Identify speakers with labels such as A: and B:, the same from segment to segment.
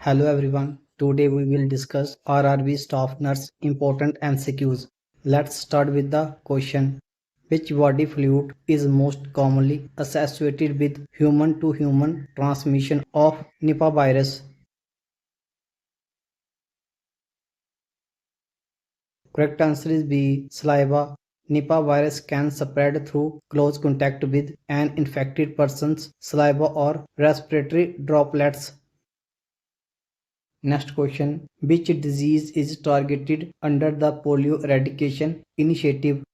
A: Hello everyone. Today we will discuss RRB staff nurse important MCQs. Let's start with the question. Which body fluid is most commonly associated with human to human transmission of Nipah virus? Correct answer is B. Saliva. Nipah virus can spread through close contact with an infected person's saliva or respiratory droplets. Next question. Which disease is targeted under the polio eradication initiative?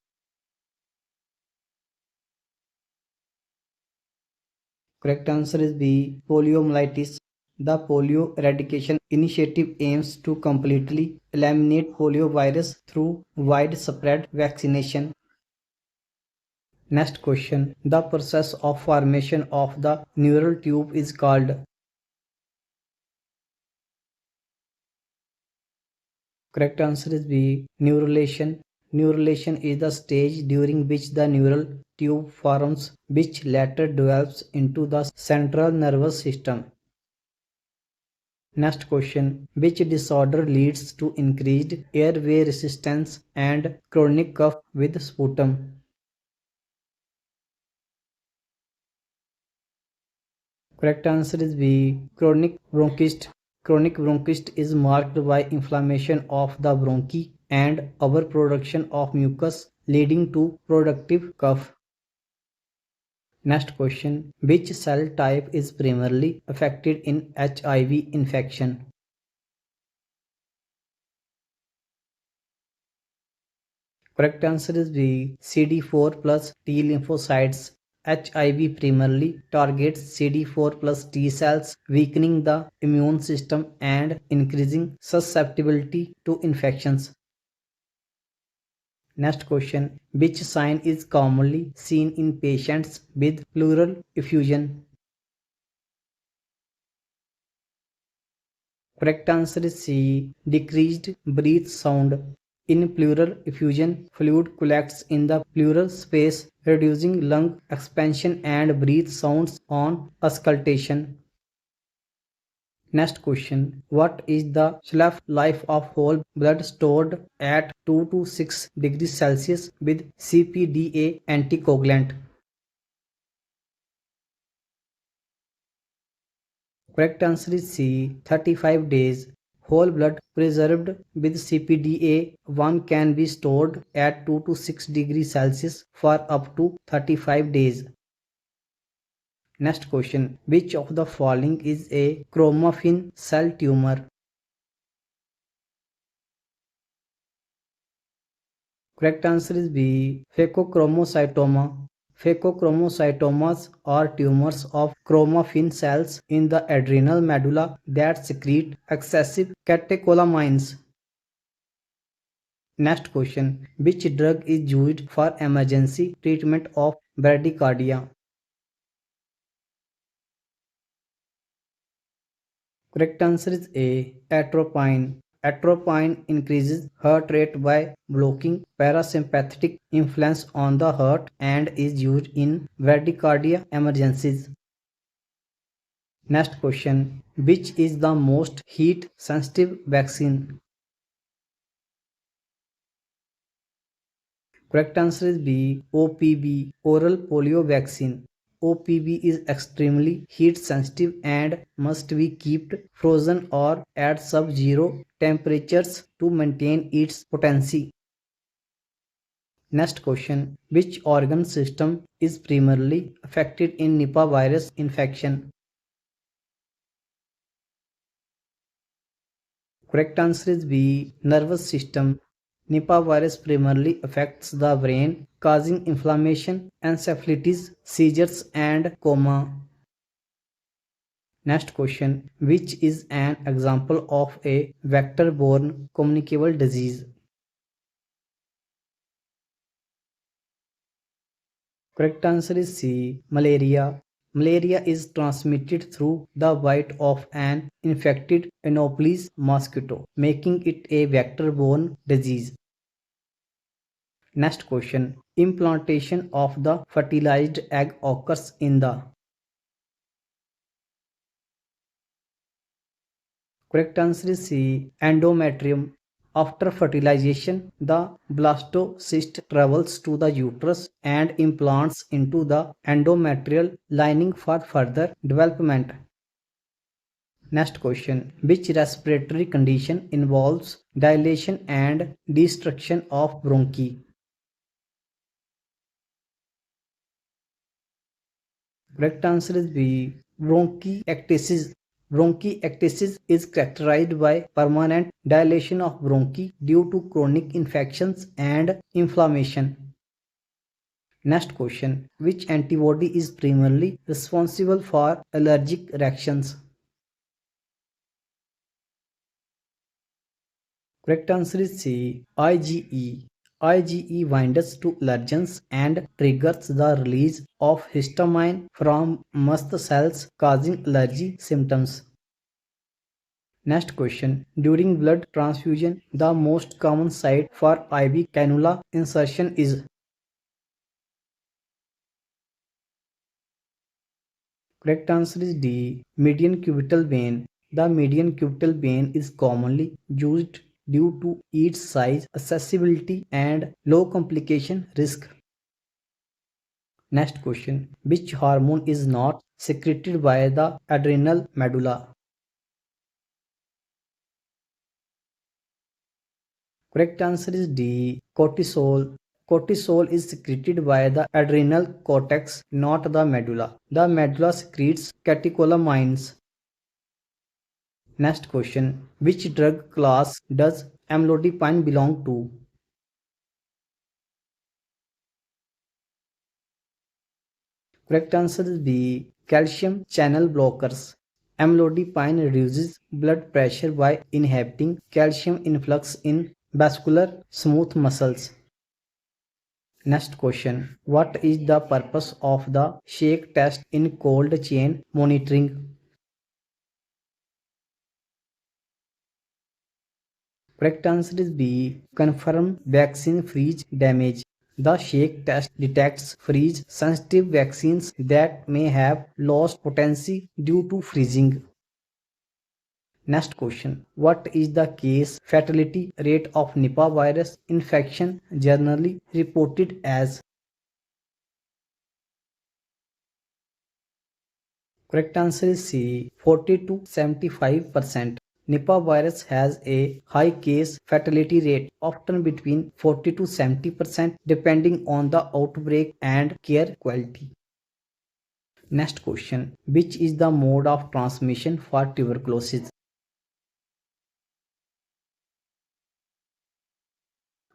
A: Correct answer is B. Poliomyelitis. The polio eradication initiative aims to completely eliminate polio virus through widespread vaccination. Next question. The process of formation of the neural tube is called. Correct answer is B. Neurulation. Neurulation is the stage during which the neural tube forms, which later develops into the central nervous system. Next question. Which disorder leads to increased airway resistance and chronic cough with sputum? Correct answer is B. Chronic bronchitis. Chronic bronchitis is marked by inflammation of the bronchi and overproduction of mucus, leading to productive cough. Next question. Which cell type is primarily affected in HIV infection? Correct answer is B. CD4 plus T lymphocytes. HIV primarily targets CD4 plus T cells, weakening the immune system and increasing susceptibility to infections. Next question. Which sign is commonly seen in patients with pleural effusion? Correct answer is C. Decreased breath sound. In pleural effusion, fluid collects in the pleural space, reducing lung expansion and breath sounds on auscultation. Next question. What is the shelf life of whole blood stored at 2 to 6 degrees Celsius with CPDA anticoagulant? Correct answer is C. 35 days. Whole blood preserved with CPDA 1 can be stored at 2 to 6 degrees Celsius for up to 35 days. Next question. Which of the following is a chromaffin cell tumor? Correct answer is B. Phacochromocytoma. Phacochromocytomas are tumors of chromaffin cells in the adrenal medulla that secrete excessive catecholamines. Next question. Which drug is used for emergency treatment of bradycardia? Correct answer is A. Atropine. Atropine increases heart rate by blocking parasympathetic influence on the heart and is used in bradycardia emergencies. Next question. Which is the most heat sensitive vaccine? Correct answer is B. OPV, oral polio vaccine. OPV is extremely heat sensitive and must be kept frozen or at sub-zero temperatures to maintain its potency. Next question. Which organ system is primarily affected in Nipah virus infection? Correct answer is B. Nervous system. Nipah virus primarily affects the brain, causing inflammation, encephalitis, seizures, and coma. Next question. Which is an example of a vector-borne communicable disease? Correct answer is C. Malaria. Malaria is transmitted through the bite of an infected Anopheles mosquito, making it a vector-borne disease. Next question. Implantation of the fertilized egg occurs in the. Correct answer is C. Endometrium. After fertilization, the blastocyst travels to the uterus and implants into the endometrial lining for further development. Next question. Which respiratory condition involves dilation and destruction of bronchi? Correct answer is B. Bronchiectasis. Bronchiectasis is characterized by permanent dilation of bronchi due to chronic infections and inflammation. Next question. Which antibody is primarily responsible for allergic reactions? Correct answer is C. IgE. IgE binds to allergens and triggers the release of histamine from mast cells, causing allergy symptoms. Next question. During blood transfusion, the most common site for IV cannula insertion is. Correct answer is D. Median cubital vein. The median cubital vein is commonly used due to its size, accessibility, and low complication risk. Next question. Which hormone is not secreted by the adrenal medulla? Correct answer is D. Cortisol. Cortisol is secreted by the adrenal cortex, not the medulla. The medulla secretes catecholamines. Next question. Which drug class does amlodipine belong to? Correct answer is B. Calcium channel blockers. Amlodipine reduces blood pressure by inhibiting calcium influx in vascular smooth muscles. Next question. What is the purpose of the shake test in cold chain monitoring? Correct answer is B. Confirm vaccine freeze damage. The shake test detects freeze sensitive vaccines that may have lost potency due to freezing. Next question. What is the case fatality rate of Nipah virus infection generally reported as? Correct answer is C. 40 to 75%. Nipah virus has a high case fatality rate, often between 40 to 70%, depending on the outbreak and care quality. Next question. Which is the mode of transmission for tuberculosis?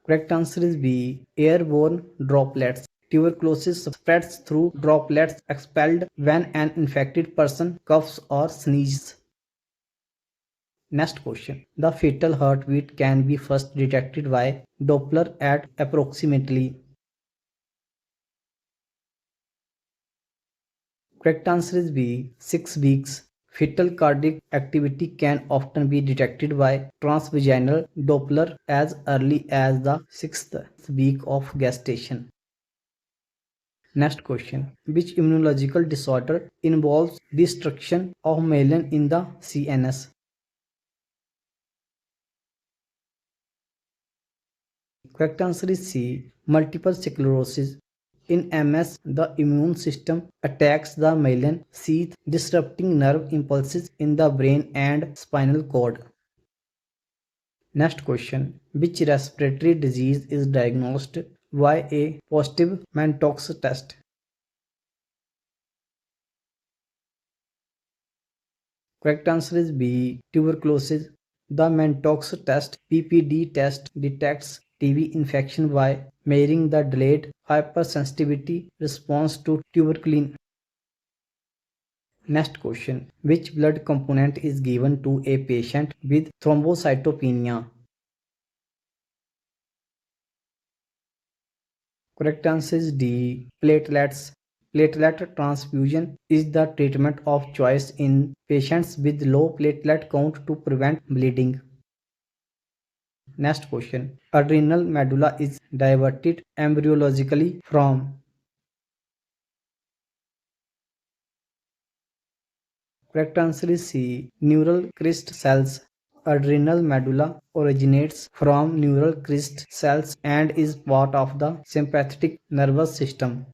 A: Correct answer is B. Airborne droplets. Tuberculosis spreads through droplets expelled when an infected person coughs or sneezes. Next question. The fetal heartbeat can be first detected by Doppler at approximately. Correct answer is B. 6 weeks. Fetal cardiac activity can often be detected by transvaginal Doppler as early as the 6th week of gestation. Next question. Which immunological disorder involves destruction of myelin in the CNS? Correct answer is C. Multiple sclerosis. In MS, the immune system attacks the myelin sheath, disrupting nerve impulses in the brain and spinal cord. Next question. Which respiratory disease is diagnosed by a positive Mantoux test? Correct answer is B. Tuberculosis. The Mantoux test (PPD) test detects TB infection by measuring the delayed hypersensitivity response to tuberculin. Next question. Which blood component is given to a patient with thrombocytopenia? Correct answer is D. Platelets. Platelet transfusion is the treatment of choice in patients with low platelet count to prevent bleeding. Next question. Adrenal medulla is diverted embryologically from. Correct answer is C. Neural crest cells. adrenal medulla originates from neural crest cells and is part of the sympathetic nervous system.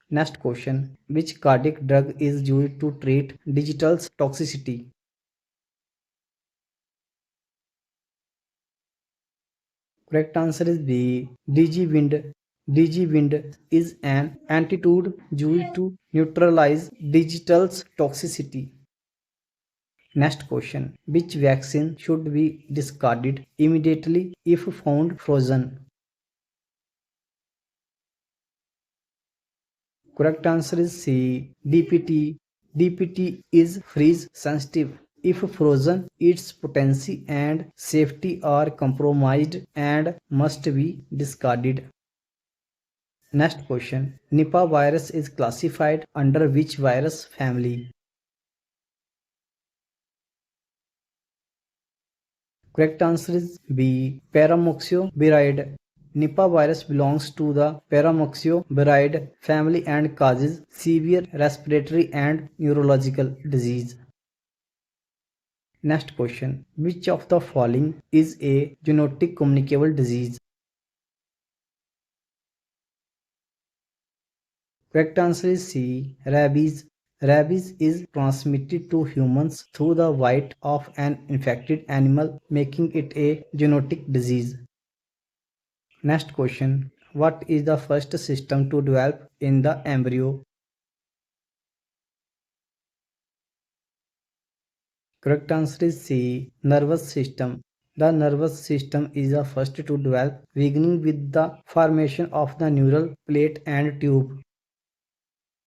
A: Next question. Which cardiac drug is used to treat digital toxicity? Correct answer is B. DigiWind. DigiWind is an antidote used to neutralize digital toxicity. Next question. Which vaccine should be discarded immediately if found frozen? Correct answer is C. DPT. DPT is freeze sensitive. If frozen, its potency and safety are compromised and must be discarded. Next question. Nipah virus is classified under which virus family? Correct answer is B. Paramoxoviridae. Nipah virus belongs to the Paramoxoviridae family and causes severe respiratory and neurological disease. Next question. Which of the following is a zoonotic communicable disease? Correct answer is C. Rabies. Rabies is transmitted to humans through the bite of an infected animal, making it a zoonotic disease. Next question. What is the first system to develop in the embryo? Correct answer is C. Nervous system. The nervous system is the first to develop, beginning with the formation of the neural plate and tube.